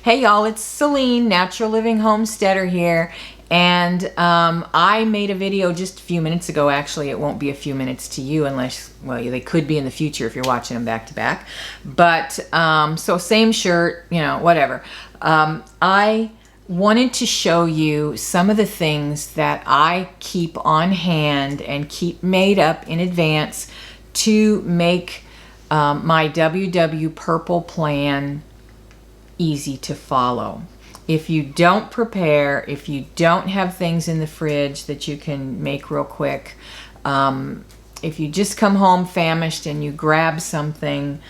Hey y'all, it's Celine, Natural Living Homesteader here, and I made a video just a few minutes ago. Actually, it won't be a few minutes to you unless, well, they could be in the future if you're watching them back to back. But, so same shirt, you know, whatever. I wanted to show you some of the things that I keep on hand and keep made up in advance to make my WW Purple plan easy to follow. If you don't prepare, if you don't have things in the fridge that you can make real quick, if you just come home famished and you grab something,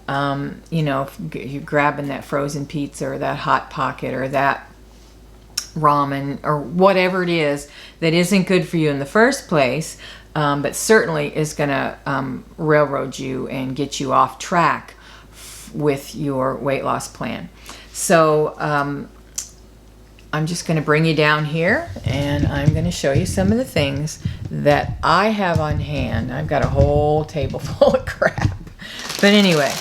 you know, if you're grabbing that frozen pizza or that Hot Pocket or that ramen or whatever it is that isn't good for you in the first place, but certainly is going to railroad you and get you off track with your weight loss plan. So I'm just going to bring you down here and I'm going to show you some of the things that I have on hand. I've got a whole table full of crap. But anyway,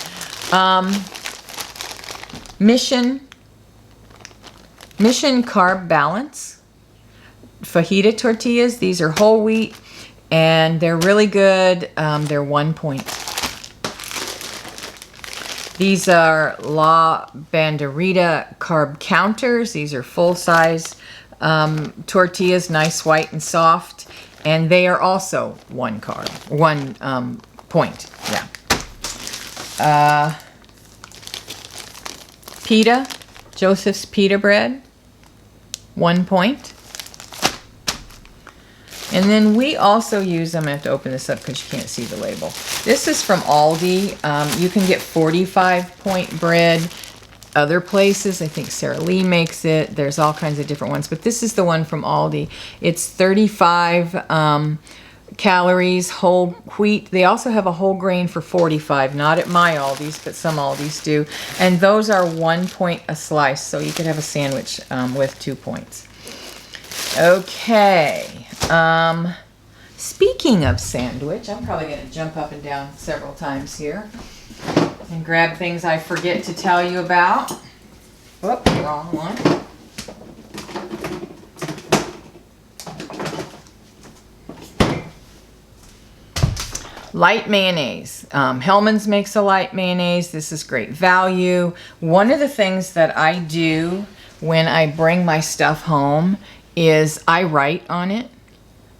Mission Carb Balance fajita tortillas. These are whole wheat and they're really good. They're 1 point. These are La Banderita carb counters. These are full-size tortillas, nice white and soft, and they are also 1 point. Yeah. Pita, Joseph's pita bread, 1 point. And then we also use, I'm going to have to open this up because you can't see the label. This is from Aldi. You can get 45-point bread. Other places, I think Sara Lee makes it. There's all kinds of different ones. But this is the one from Aldi. It's 35 calories, whole wheat. They also have a whole grain for 45. Not at my Aldi's, but some Aldi's do. And those are 1 point a slice. So you could have a sandwich with 2 points. Okay. Speaking of sandwich, I'm probably going to jump up and down several times here and grab things I forget to tell you about. Whoop, wrong one. Light mayonnaise. Hellmann's makes a light mayonnaise. This is great value. One of the things that I do when I bring my stuff home is I write on it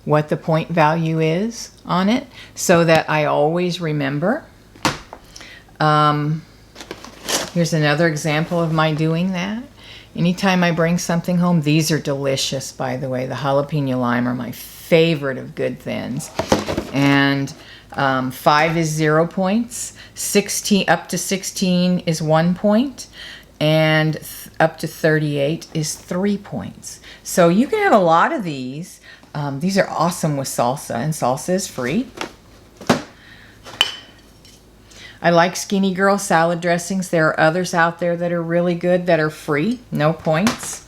what the point value is on it so that I always remember. Here's another example of my doing that. Anytime I bring something home, these are delicious, by the way. The jalapeno lime are my favorite of good thins. And 5 is 0 points. 16 up to 16 is 1 point. And up to 38 is 3 points. So you can have a lot of these. These are awesome with salsa, and salsa is free. I like Skinny Girl salad dressings. There are others out there that are really good that are free, no points.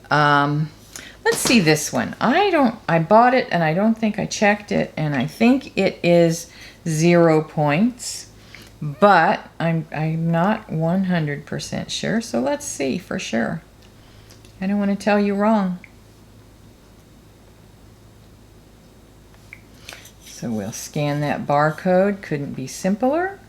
Let's see this one. I bought it and I don't think I checked it, and I think it is 0 points, but I'm not 100% sure. So let's see for sure. I don't want to tell you wrong. So we'll scan that barcode. Couldn't be simpler.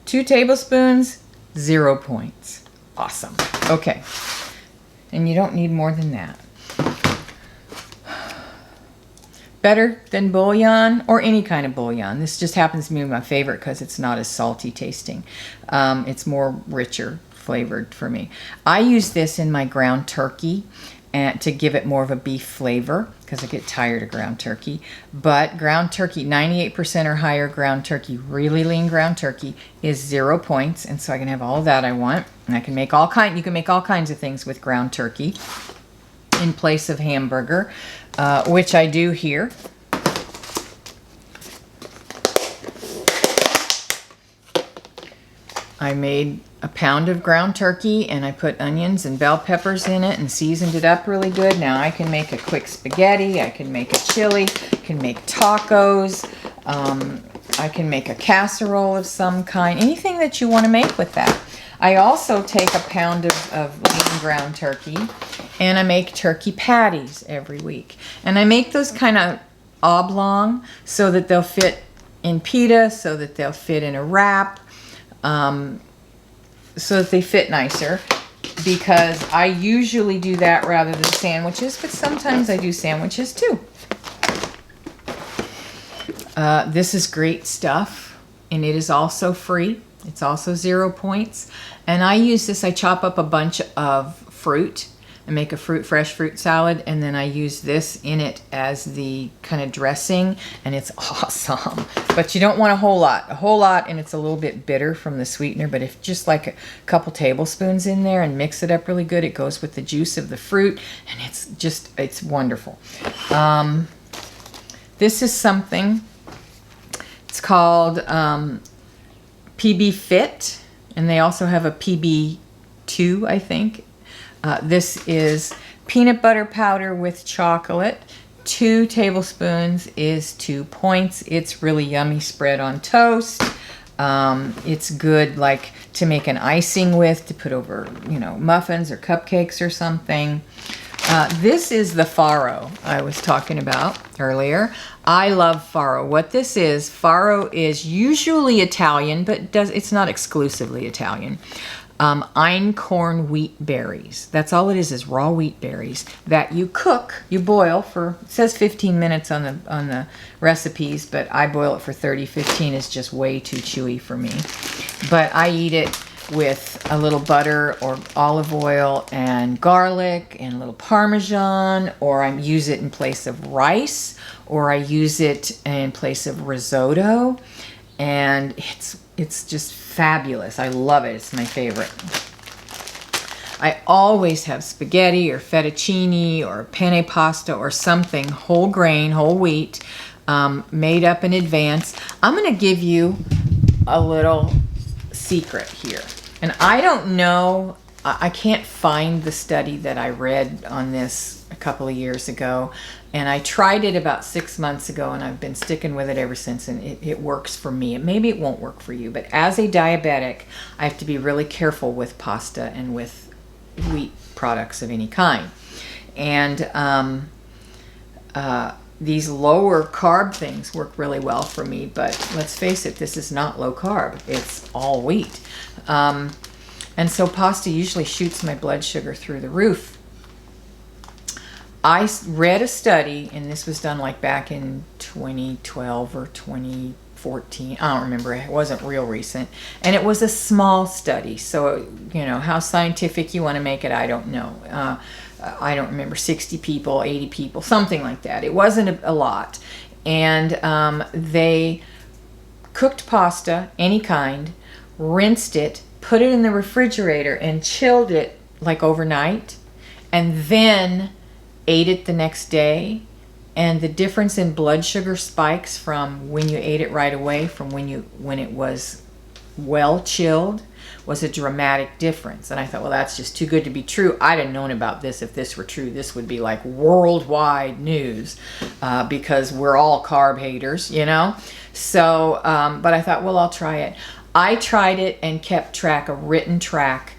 Two tablespoons, 0 points. Awesome. Okay. And you don't need more than that. Better than bouillon or any kind of bouillon. This just happens to be my favorite because it's not as salty tasting. It's more richer flavored for me. I use this in my ground turkey and to give it more of a beef flavor because I get tired of ground turkey. But ground turkey, 98% or higher ground turkey, really lean ground turkey is 0 points, and so I can have all that I want. And I can make you can make all kinds of things with ground turkey in place of hamburger, which I do here. I made a pound of ground turkey and I put onions and bell peppers in it and seasoned it up really good. Now I can make a quick spaghetti, I can make a chili, I can make tacos. I can make a casserole of some kind, anything that you want to make with that. I also take a pound of lean ground turkey, and I make turkey patties every week. And I make those kind of oblong so that they'll fit in pita, so that they'll fit in a wrap, so that they fit nicer, because I usually do that rather than sandwiches, but sometimes I do sandwiches too. This is great stuff, and it is also free. It's also 0 points. And I use this, I chop up a bunch of fruit and make a fresh fruit salad, and then I use this in it as the kind of dressing, and it's awesome. But you don't want a whole lot, and it's a little bit bitter from the sweetener, but if just like a couple tablespoons in there and mix it up really good, it goes with the juice of the fruit, and it's wonderful. This is something, it's called PB Fit, and they also have a PB2, I think. This is peanut butter powder with chocolate. 2 tablespoons is 2 points. It's really yummy spread on toast. It's good like to make an icing with, to put over, muffins or cupcakes or something. This is the farro I was talking about earlier. I love farro. What this is, farro is usually Italian, but it's not exclusively Italian. Einkorn wheat berries. That's all it is raw wheat berries that you cook, you boil for, it says 15 minutes on the recipes, but I boil it for 30. 15 is just way too chewy for me. But I eat it with a little butter or olive oil and garlic and a little Parmesan, or I use it in place of rice, or I use it in place of risotto, and it's just fabulous. I love it. It's my favorite. I always have spaghetti or fettuccine or penne pasta or something whole grain, whole wheat, made up in advance. I'm going to give you a little secret here. And I don't know, I can't find the study that I read on this a couple of years ago, and I tried it about 6 months ago, and I've been sticking with it ever since, and it works for me. Maybe it won't work for you, but as a diabetic, I have to be really careful with pasta and with wheat products of any kind. And these lower carb things work really well for me, but let's face it, this is not low carb. It's all wheat. And so pasta usually shoots my blood sugar through the roof. I read a study, and this was done like back in 2012 or 2014. I don't remember. It wasn't real recent. And it was a small study. So, how scientific you want to make it, I don't know. I don't remember, 60 people, 80 people, something like that. It wasn't a lot. And they cooked pasta, any kind, rinsed it, put it in the refrigerator, and chilled it like overnight, and then ate it the next day. And the difference in blood sugar spikes from when you ate it right away from when it was well chilled was a dramatic difference. And I thought, well, that's just too good to be true. I'd have known about this. If this were true, this would be like worldwide news, because we're all carb haters, So, but I thought, well, I'll try it. I tried it and kept a written track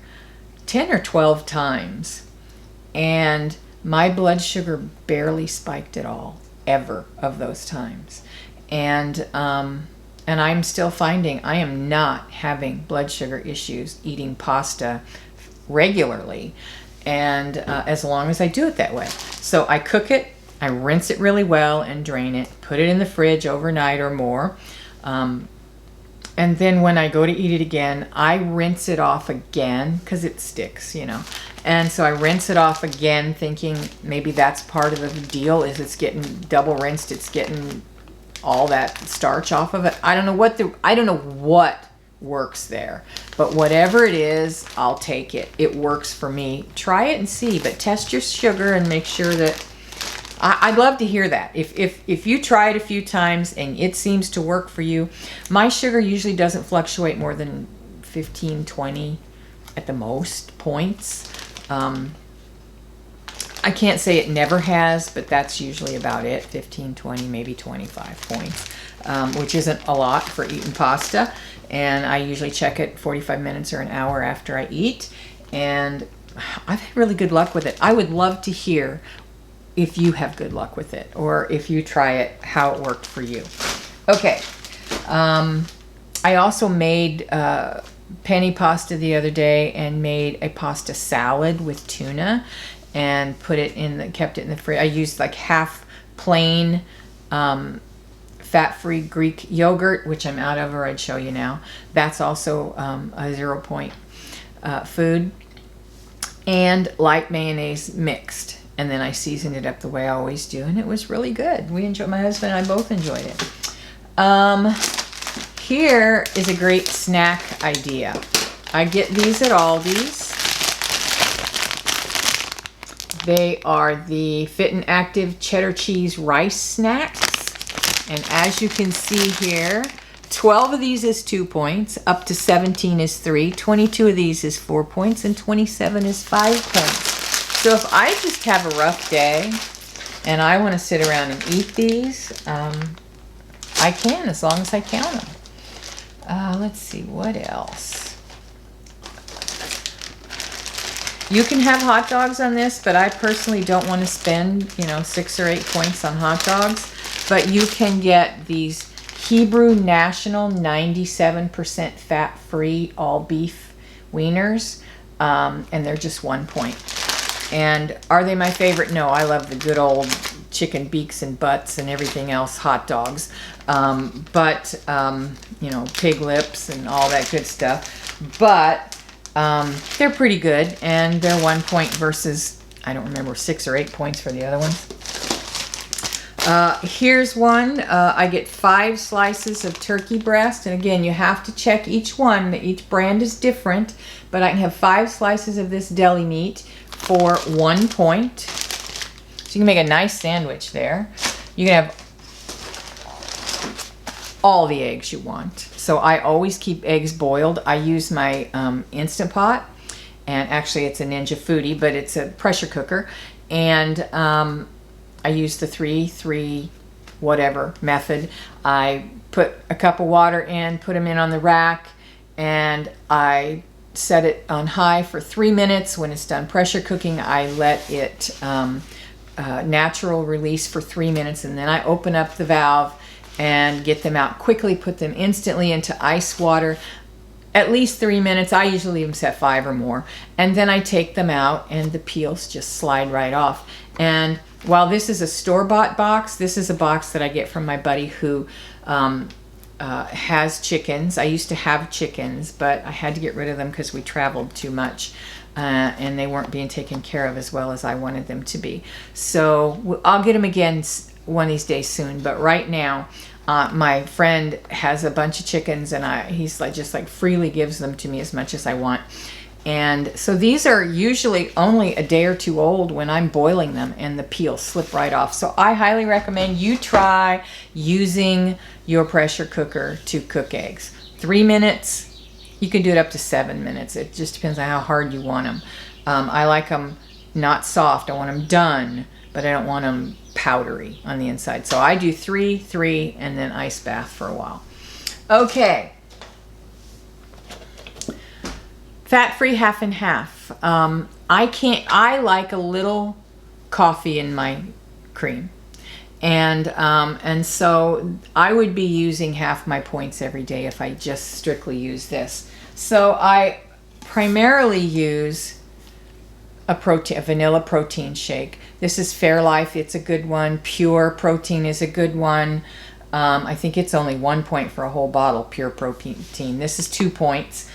10 or 12 times, and my blood sugar barely spiked at all, ever, of those times. And I'm still finding I am not having blood sugar issues eating pasta regularly, and as long as I do it that way. So I cook it, I rinse it really well and drain it, put it in the fridge overnight or more. And then when I go to eat it again, I rinse it off again because it sticks, And so I rinse it off again, thinking maybe that's part of the deal, is it's getting double rinsed, it's getting all that starch off of it. I don't know what works there, but whatever it is, I'll take it. It works for me. Try it and see, but test your sugar and make sure that. I'd love to hear that. If you try it a few times and it seems to work for you. My sugar usually doesn't fluctuate more than 15, 20 at the most points. I can't say it never has, but that's usually about it. 15, 20, maybe 25 points, which isn't a lot for eating pasta. And I usually check it 45 minutes or an hour after I eat. And I've had really good luck with it. I would love to hear if you have good luck with it, or if you try it, how it worked for you. Okay. I also made penny pasta the other day and made a pasta salad with tuna and kept it in the fridge. I used like half plain fat-free Greek yogurt, which I'm out of, or I'd show you now. That's also a 0 point food. And light mayonnaise mixed. And then I seasoned it up the way I always do, and it was really good. My husband and I both enjoyed it. Here is a great snack idea. I get these at Aldi's. They are the Fit and Active cheddar cheese rice snacks. And as you can see here, 12 of these is 2 points, up to 17 is 3, 22 of these is 4 points, and 27 is 5 points. So if I just have a rough day and I want to sit around and eat these, I can, as long as I count them. Let's see, what else? You can have hot dogs on this, but I personally don't want to spend, 6 or 8 points on hot dogs. But you can get these Hebrew National 97% fat-free all beef wieners, and they're just 1 point. And are they my favorite? No, I love the good old chicken beaks and butts and everything else, hot dogs. Pig lips and all that good stuff. But they're pretty good, and they're 1 point versus, I don't remember, 6 or 8 points for the other ones. Here's one. I get 5 slices of turkey breast, and again, you have to check each one. Each brand is different, but I can have 5 slices of this deli meat for 1 point. So you can make a nice sandwich there. You can have all the eggs you want. So I always keep eggs boiled. I use my Instant Pot, and actually it's a Ninja Foodie, but it's a pressure cooker, and I use the 3 whatever method. I put a cup of water in, put them in on the rack, and I set it on high for 3 minutes. When it's done pressure cooking, I let it natural release for 3 minutes, and then I open up the valve and get them out quickly, put them instantly into ice water, at least 3 minutes. I usually leave them set 5 or more, and then I take them out and the peels just slide right off. And while this is a store-bought box, this is a box that I get from my buddy who has chickens. I used to have chickens, but I had to get rid of them because we traveled too much, and they weren't being taken care of as well as I wanted them to be. So I'll get them again one of these days soon, but right now my friend has a bunch of chickens, and he's just freely gives them to me as much as I want. And so these are usually only a day or two old when I'm boiling them, and the peels slip right off. So I highly recommend you try using your pressure cooker to cook eggs. 3 minutes, you can do it up to 7 minutes. It just depends on how hard you want them. I like them not soft. I want them done, but I don't want them powdery on the inside. So I do 3, and then ice bath for a while. Okay. Fat-free half and half. I like a little coffee in my cream. And so I would be using half my points every day if I just strictly use this. So I primarily use a vanilla protein shake. This is Fairlife. It's a good one. Pure Protein is a good one. I think it's only 1 point for a whole bottle, Pure Protein. This is 2 points.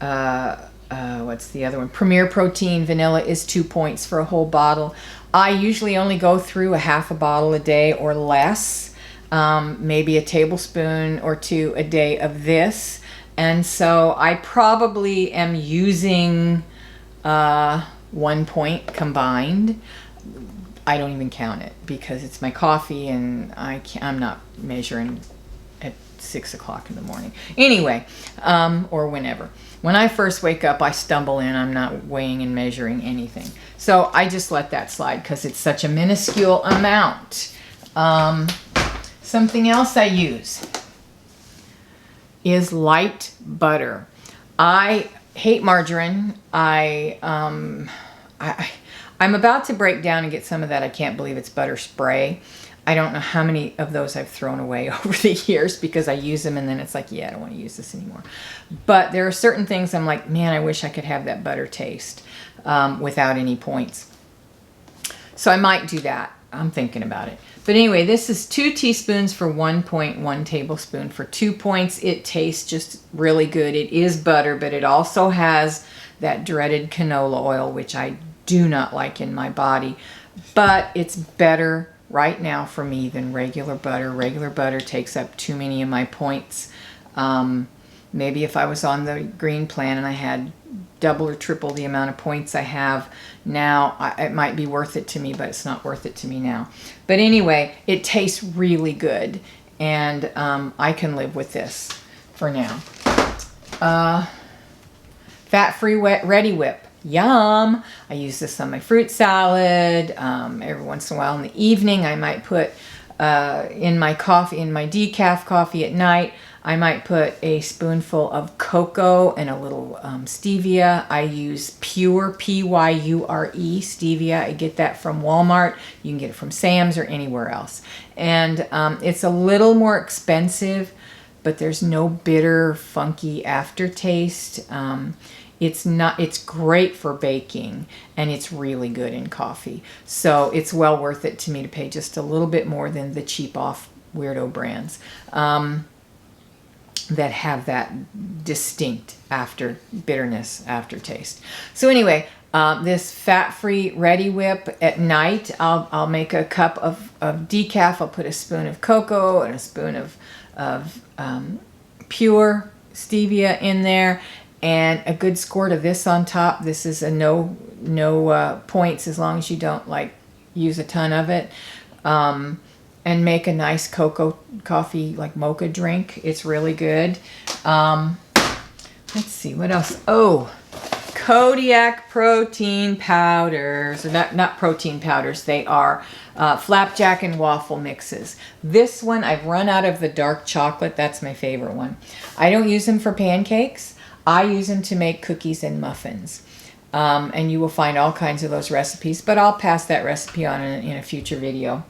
What's the other one? Premier Protein Vanilla is 2 points for a whole bottle. I usually only go through a half a bottle a day or less, maybe a tablespoon or 2 a day of this. And so I probably am using 1 point combined. I don't even count it because it's my coffee, and I'm not measuring at 6 o'clock in the morning. Anyway, or whenever. When I first wake up, I stumble in. I'm not weighing and measuring anything. So I just let that slide because it's such a minuscule amount. Something else I use is light butter. I hate margarine. I'm about to break down and get some of that. I can't believe it's butter spray. I don't know how many of those I've thrown away over the years because I use them and then it's like, yeah, I don't want to use this anymore. But there are certain things I'm like, man, I wish I could have that butter taste without any points. So I might do that. I'm thinking about it. But anyway, this is 2 teaspoons for 1.1 tablespoon. For 2 points, it tastes just really good. It is butter, but it also has that dreaded canola oil, which I do not like in my body. But it's better right now for me than regular butter. Regular butter takes up too many of my points. Maybe if I was on the green plan and I had double or triple the amount of points I have now, it might be worth it to me, but it's not worth it to me now. But anyway, it tastes really good, and I can live with this for now. Fat-free Ready Whip. Yum! I use this on my fruit salad. Every once in a while in the evening, I might put in my coffee, in my decaf coffee at night, I might put a spoonful of cocoa and a little stevia. I use Pure, P-Y-U-R-E, stevia. I get that from Walmart. You can get it from Sam's or anywhere else. And it's a little more expensive, but there's no bitter, funky aftertaste. It's great for baking, and it's really good in coffee. So it's well worth it to me to pay just a little bit more than the cheap off weirdo brands that have that distinct bitterness aftertaste. So anyway, this fat-free Ready Whip at night, I'll make a cup of decaf. I'll put a spoon of cocoa and a spoon of pure stevia in there, and a good squirt of this on top. This is a no points as long as you don't like use a ton of it. And make a nice cocoa coffee like mocha drink. It's really good. Let's see what else. Oh, Kodiak protein powders. Not protein powders. They are flapjack and waffle mixes. This one, I've run out of the dark chocolate. That's my favorite one. I don't use them for pancakes. I use them to make cookies and muffins. And you will find all kinds of those recipes, but I'll pass that recipe on in a future video.